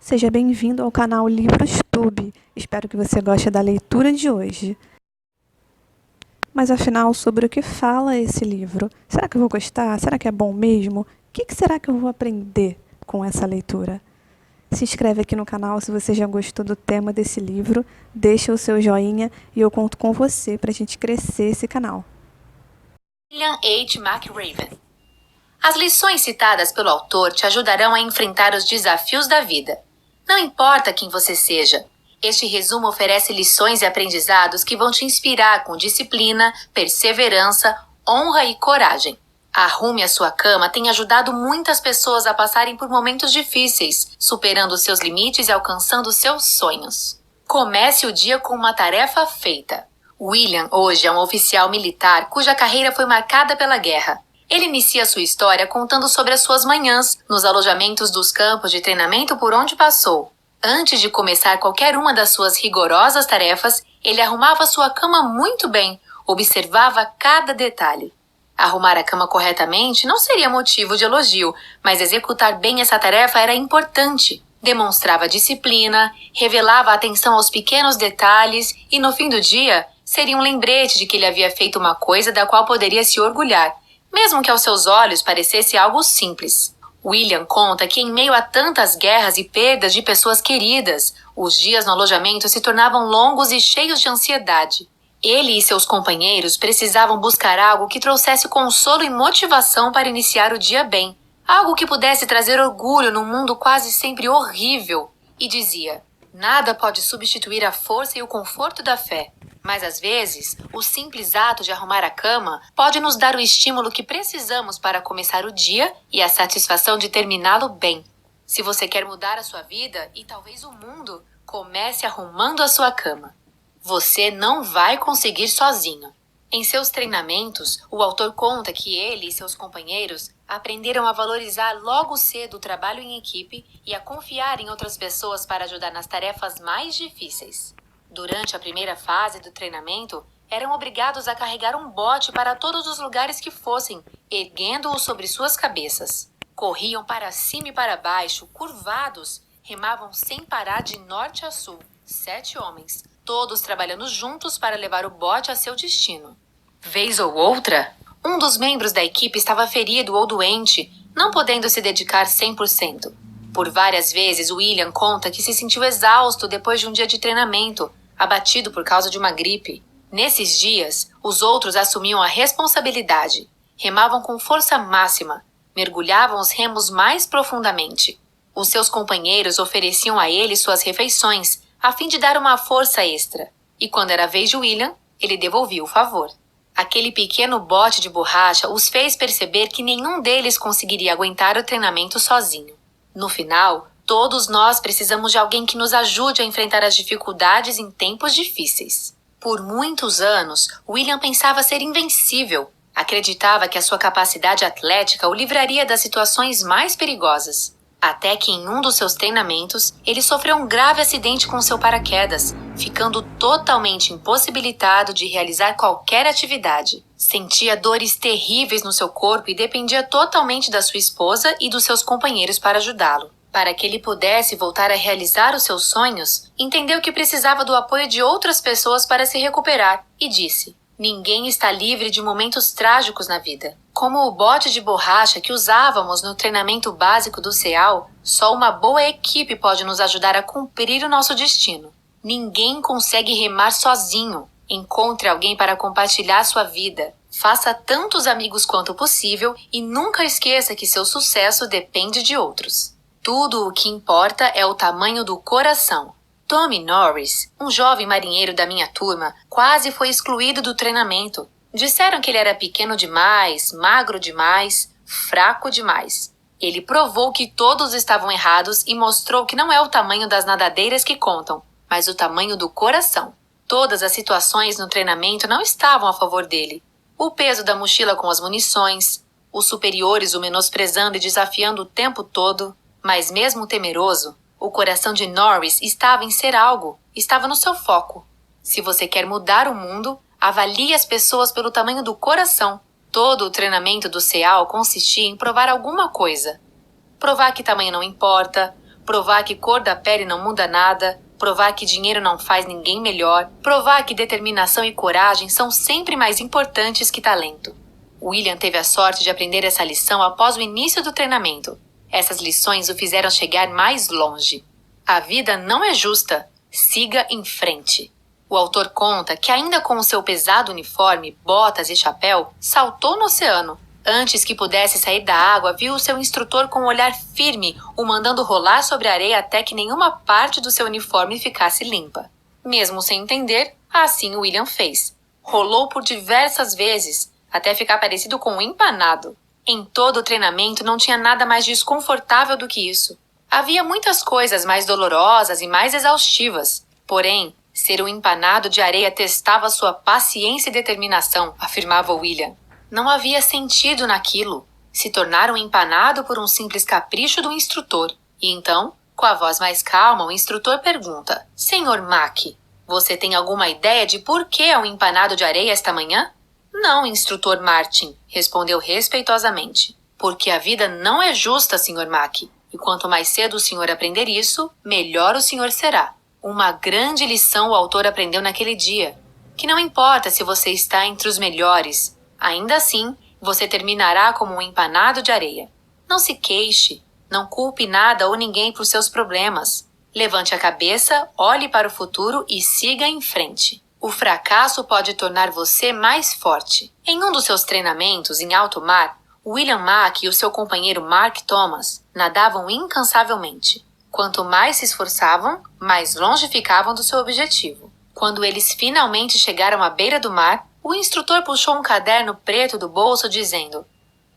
Seja bem-vindo ao canal LivrosTube. Espero que você goste da leitura de hoje. Mas afinal, sobre o que fala esse livro? Será que eu vou gostar? Será que é bom mesmo? O que será que eu vou aprender com essa leitura? Se inscreve aqui no canal se você já gostou do tema desse livro, deixa o seu joinha e eu conto com você para a gente crescer esse canal. William H. McRaven. As lições citadas pelo autor te ajudarão a enfrentar os desafios da vida. Não importa quem você seja, este resumo oferece lições e aprendizados que vão te inspirar com disciplina, perseverança, honra e coragem. Arrume a sua cama tem ajudado muitas pessoas a passarem por momentos difíceis, superando seus limites e alcançando seus sonhos. Comece o dia com uma tarefa feita. William hoje é um oficial militar cuja carreira foi marcada pela guerra. Ele inicia sua história contando sobre as suas manhãs, nos alojamentos dos campos de treinamento por onde passou. Antes de começar qualquer uma das suas rigorosas tarefas, ele arrumava sua cama muito bem, observava cada detalhe. Arrumar a cama corretamente não seria motivo de elogio, mas executar bem essa tarefa era importante. Demonstrava disciplina, revelava atenção aos pequenos detalhes e, no fim do dia, seria um lembrete de que ele havia feito uma coisa da qual poderia se orgulhar, mesmo que aos seus olhos parecesse algo simples. William conta que em meio a tantas guerras e perdas de pessoas queridas, os dias no alojamento se tornavam longos e cheios de ansiedade. Ele e seus companheiros precisavam buscar algo que trouxesse consolo e motivação para iniciar o dia bem, algo que pudesse trazer orgulho num mundo quase sempre horrível. E dizia: nada pode substituir a força e o conforto da fé. Mas às vezes, o simples ato de arrumar a cama pode nos dar o estímulo que precisamos para começar o dia e a satisfação de terminá-lo bem. Se você quer mudar a sua vida e talvez o mundo, comece arrumando a sua cama. Você não vai conseguir sozinho. Em seus treinamentos, o autor conta que ele e seus companheiros aprenderam a valorizar logo cedo o trabalho em equipe e a confiar em outras pessoas para ajudar nas tarefas mais difíceis. Durante a primeira fase do treinamento, eram obrigados a carregar um bote para todos os lugares que fossem, erguendo-o sobre suas cabeças. Corriam para cima e para baixo, curvados, remavam sem parar de norte a sul. 7 homens, todos trabalhando juntos para levar o bote a seu destino. Vez ou outra, um dos membros da equipe estava ferido ou doente, não podendo se dedicar 100%. Por várias vezes, William conta que se sentiu exausto depois de um dia de treinamento, abatido por causa de uma gripe. Nesses dias, os outros assumiam a responsabilidade. Remavam com força máxima, mergulhavam os remos mais profundamente. Os seus companheiros ofereciam a ele suas refeições, a fim de dar uma força extra. E quando era a vez de William, ele devolvia o favor. Aquele pequeno bote de borracha os fez perceber que nenhum deles conseguiria aguentar o treinamento sozinho. No final, todos nós precisamos de alguém que nos ajude a enfrentar as dificuldades em tempos difíceis. Por muitos anos, William pensava ser invencível. Acreditava que a sua capacidade atlética o livraria das situações mais perigosas. Até que em um dos seus treinamentos, ele sofreu um grave acidente com seu paraquedas, ficando totalmente impossibilitado de realizar qualquer atividade. Sentia dores terríveis no seu corpo e dependia totalmente da sua esposa e dos seus companheiros para ajudá-lo. Para que ele pudesse voltar a realizar os seus sonhos, entendeu que precisava do apoio de outras pessoas para se recuperar e disse: ninguém está livre de momentos trágicos na vida. Como o bote de borracha que usávamos no treinamento básico do CEAL, só uma boa equipe pode nos ajudar a cumprir o nosso destino. Ninguém consegue remar sozinho. Encontre alguém para compartilhar sua vida. Faça tantos amigos quanto possível e nunca esqueça que seu sucesso depende de outros. Tudo o que importa é o tamanho do coração. Tommy Norris, um jovem marinheiro da minha turma, quase foi excluído do treinamento. Disseram que ele era pequeno demais, magro demais, fraco demais. Ele provou que todos estavam errados e mostrou que não é o tamanho das nadadeiras que contam, mas o tamanho do coração. Todas as situações no treinamento não estavam a favor dele. O peso da mochila com as munições, os superiores o menosprezando e desafiando o tempo todo. Mas mesmo temeroso, o coração de Norris estava em ser algo, estava no seu foco. Se você quer mudar o mundo, avalie as pessoas pelo tamanho do coração. Todo o treinamento do CEAL consistia em provar alguma coisa. Provar que tamanho não importa, provar que cor da pele não muda nada, provar que dinheiro não faz ninguém melhor, provar que determinação e coragem são sempre mais importantes que talento. William teve a sorte de aprender essa lição após o início do treinamento. Essas lições o fizeram chegar mais longe. A vida não é justa. Siga em frente. O autor conta que, ainda com o seu pesado uniforme, botas e chapéu, saltou no oceano. Antes que pudesse sair da água, viu o seu instrutor com um olhar firme, o mandando rolar sobre a areia até que nenhuma parte do seu uniforme ficasse limpa. Mesmo sem entender, assim William fez. Rolou por diversas vezes, até ficar parecido com um empanado. Em todo o treinamento não tinha nada mais desconfortável do que isso. Havia muitas coisas mais dolorosas e mais exaustivas. Porém, ser um empanado de areia testava sua paciência e determinação, afirmava William. Não havia sentido naquilo. Se tornar um empanado por um simples capricho do instrutor. E então, com a voz mais calma, o instrutor pergunta: Senhor Mack, você tem alguma ideia de por que é um empanado de areia esta manhã? Não, instrutor Martin, respondeu respeitosamente. Porque a vida não é justa, Sr. Mack. E quanto mais cedo o senhor aprender isso, melhor o senhor será. Uma grande lição o autor aprendeu naquele dia. Que não importa se você está entre os melhores. Ainda assim, você terminará como um empanado de areia. Não se queixe. Não culpe nada ou ninguém por seus problemas. Levante a cabeça, olhe para o futuro e siga em frente. O fracasso pode tornar você mais forte. Em um dos seus treinamentos em alto mar, William Mack e o seu companheiro Mark Thomas nadavam incansavelmente. Quanto mais se esforçavam, mais longe ficavam do seu objetivo. Quando eles finalmente chegaram à beira do mar, o instrutor puxou um caderno preto do bolso dizendo: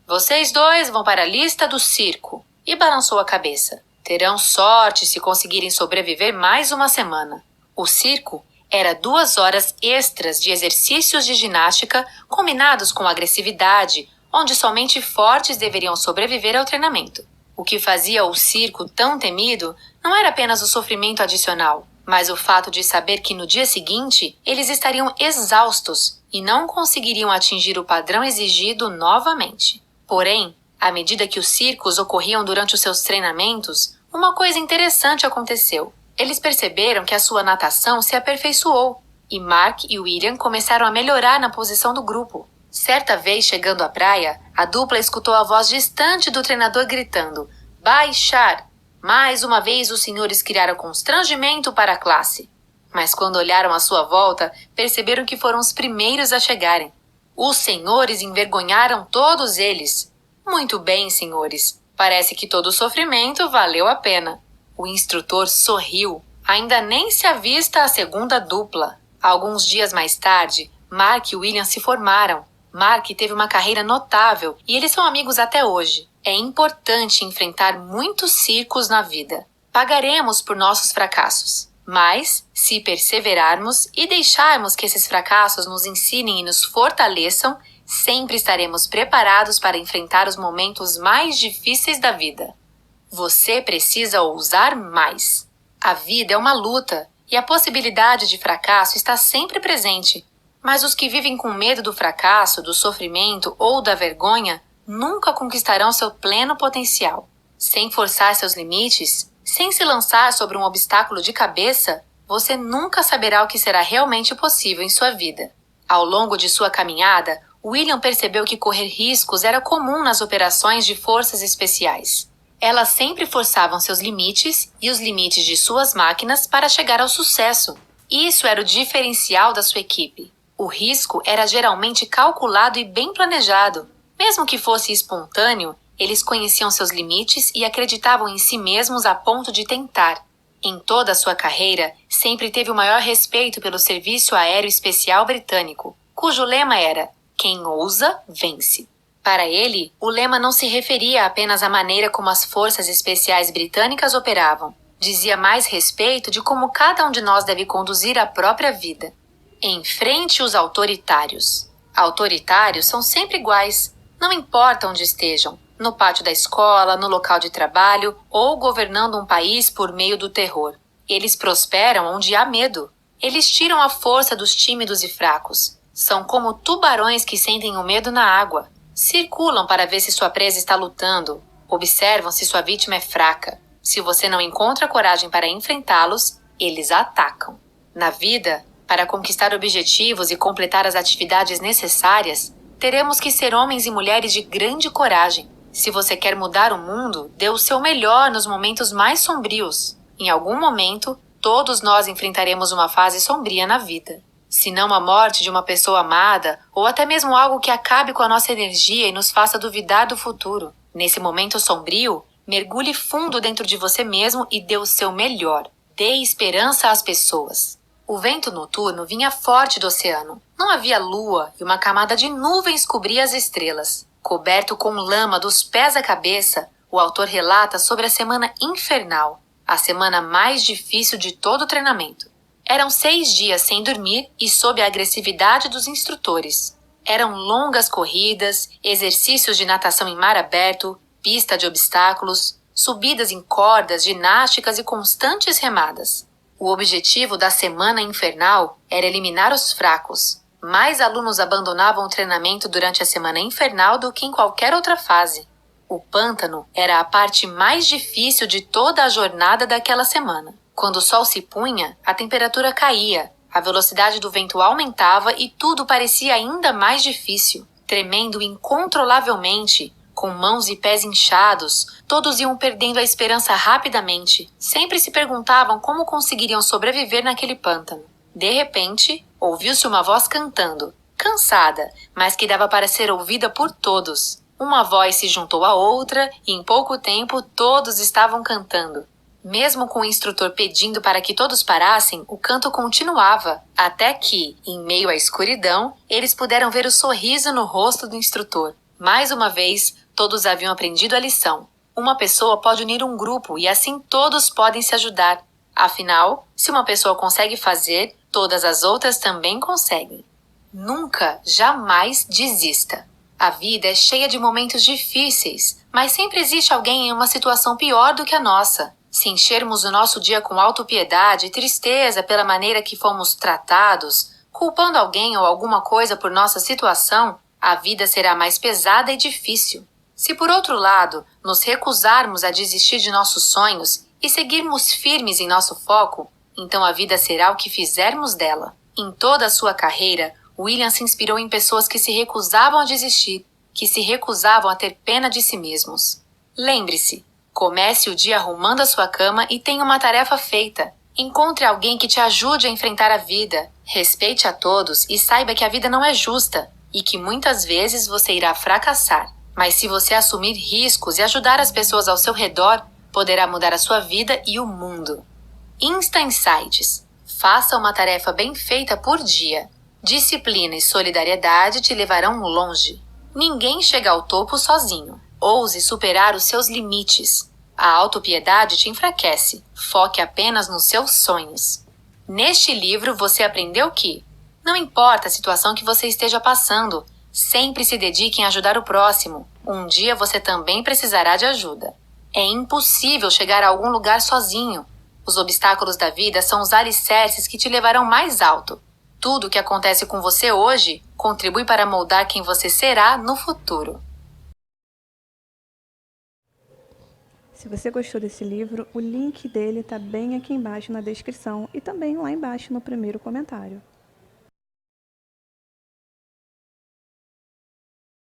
Vocês dois vão para a lista do circo. E balançou a cabeça. Terão sorte se conseguirem sobreviver mais uma semana. O circo era 2 horas extras de exercícios de ginástica combinados com agressividade, onde somente fortes deveriam sobreviver ao treinamento. O que fazia o circo tão temido não era apenas o sofrimento adicional, mas o fato de saber que no dia seguinte eles estariam exaustos e não conseguiriam atingir o padrão exigido novamente. Porém, à medida que os circos ocorriam durante os seus treinamentos, uma coisa interessante aconteceu. Eles perceberam que a sua natação se aperfeiçoou e Mark e William começaram a melhorar na posição do grupo. Certa vez, chegando à praia, a dupla escutou a voz distante do treinador gritando: Baixar! Mais uma vez os senhores criaram constrangimento para a classe. Mas quando olharam à sua volta, perceberam que foram os primeiros a chegarem. Os senhores envergonharam todos eles. Muito bem, senhores. Parece que todo o sofrimento valeu a pena. O instrutor sorriu. Ainda nem se avista a segunda dupla. Alguns dias mais tarde, Mark e William se formaram. Mark teve uma carreira notável e eles são amigos até hoje. É importante enfrentar muitos circos na vida. Pagaremos por nossos fracassos. Mas, se perseverarmos e deixarmos que esses fracassos nos ensinem e nos fortaleçam, sempre estaremos preparados para enfrentar os momentos mais difíceis da vida. Você precisa ousar mais. A vida é uma luta e a possibilidade de fracasso está sempre presente. Mas os que vivem com medo do fracasso, do sofrimento ou da vergonha nunca conquistarão seu pleno potencial. Sem forçar seus limites, sem se lançar sobre um obstáculo de cabeça, você nunca saberá o que será realmente possível em sua vida. Ao longo de sua caminhada, William percebeu que correr riscos era comum nas operações de forças especiais. Elas sempre forçavam seus limites e os limites de suas máquinas para chegar ao sucesso. Isso era o diferencial da sua equipe. O risco era geralmente calculado e bem planejado. Mesmo que fosse espontâneo, eles conheciam seus limites e acreditavam em si mesmos a ponto de tentar. Em toda a sua carreira, sempre teve o maior respeito pelo Serviço Aéreo Especial Britânico, cujo lema era: quem ousa, vence. Para ele, o lema não se referia apenas à maneira como as forças especiais britânicas operavam. Dizia mais respeito de como cada um de nós deve conduzir a própria vida. Enfrente os autoritários. Autoritários são sempre iguais, não importa onde estejam, no pátio da escola, no local de trabalho ou governando um país por meio do terror. Eles prosperam onde há medo. Eles tiram a força dos tímidos e fracos. São como tubarões que sentem o medo na água. Circulam para ver se sua presa está lutando. Observam se sua vítima é fraca. Se você não encontra coragem para enfrentá-los, eles atacam. Na vida, para conquistar objetivos e completar as atividades necessárias, teremos que ser homens e mulheres de grande coragem. Se você quer mudar o mundo, dê o seu melhor nos momentos mais sombrios. Em algum momento, todos nós enfrentaremos uma fase sombria na vida. Se não a morte de uma pessoa amada, ou até mesmo algo que acabe com a nossa energia e nos faça duvidar do futuro. Nesse momento sombrio, mergulhe fundo dentro de você mesmo e dê o seu melhor. Dê esperança às pessoas. O vento noturno vinha forte do oceano. Não havia lua e uma camada de nuvens cobria as estrelas. Coberto com lama dos pés à cabeça, o autor relata sobre a semana infernal, a semana mais difícil de todo o treinamento. Eram 6 dias sem dormir e sob a agressividade dos instrutores. Eram longas corridas, exercícios de natação em mar aberto, pista de obstáculos, subidas em cordas, ginásticas e constantes remadas. O objetivo da semana infernal era eliminar os fracos. Mais alunos abandonavam o treinamento durante a semana infernal do que em qualquer outra fase. O pântano era a parte mais difícil de toda a jornada daquela semana. Quando o sol se punha, a temperatura caía, a velocidade do vento aumentava e tudo parecia ainda mais difícil. Tremendo incontrolavelmente, com mãos e pés inchados, todos iam perdendo a esperança rapidamente. Sempre se perguntavam como conseguiriam sobreviver naquele pântano. De repente, ouviu-se uma voz cantando, cansada, mas que dava para ser ouvida por todos. Uma voz se juntou à outra e em pouco tempo todos estavam cantando. Mesmo com o instrutor pedindo para que todos parassem, o canto continuava, até que, em meio à escuridão, eles puderam ver o sorriso no rosto do instrutor. Mais uma vez, todos haviam aprendido a lição. Uma pessoa pode unir um grupo e assim todos podem se ajudar. Afinal, se uma pessoa consegue fazer, todas as outras também conseguem. Nunca, jamais desista. A vida é cheia de momentos difíceis, mas sempre existe alguém em uma situação pior do que a nossa. Se enchermos o nosso dia com autopiedade e tristeza pela maneira que fomos tratados, culpando alguém ou alguma coisa por nossa situação, a vida será mais pesada e difícil. Se por outro lado, nos recusarmos a desistir de nossos sonhos e seguirmos firmes em nosso foco, então a vida será o que fizermos dela. Em toda a sua carreira, William se inspirou em pessoas que se recusavam a desistir, que se recusavam a ter pena de si mesmos. Lembre-se, comece o dia arrumando a sua cama e tenha uma tarefa feita. Encontre alguém que te ajude a enfrentar a vida. Respeite a todos e saiba que a vida não é justa e que muitas vezes você irá fracassar. Mas se você assumir riscos e ajudar as pessoas ao seu redor, poderá mudar a sua vida e o mundo. Insta Insights. Faça uma tarefa bem feita por dia. Disciplina e solidariedade te levarão longe. Ninguém chega ao topo sozinho. Ouse superar os seus limites. A autopiedade te enfraquece. Foque apenas nos seus sonhos. Neste livro você aprendeu que não importa a situação que você esteja passando, sempre se dedique em ajudar o próximo. Um dia você também precisará de ajuda. É impossível chegar a algum lugar sozinho. Os obstáculos da vida são os alicerces que te levarão mais alto. Tudo o que acontece com você hoje contribui para moldar quem você será no futuro. Se você gostou desse livro, o link dele está bem aqui embaixo na descrição e também lá embaixo no primeiro comentário.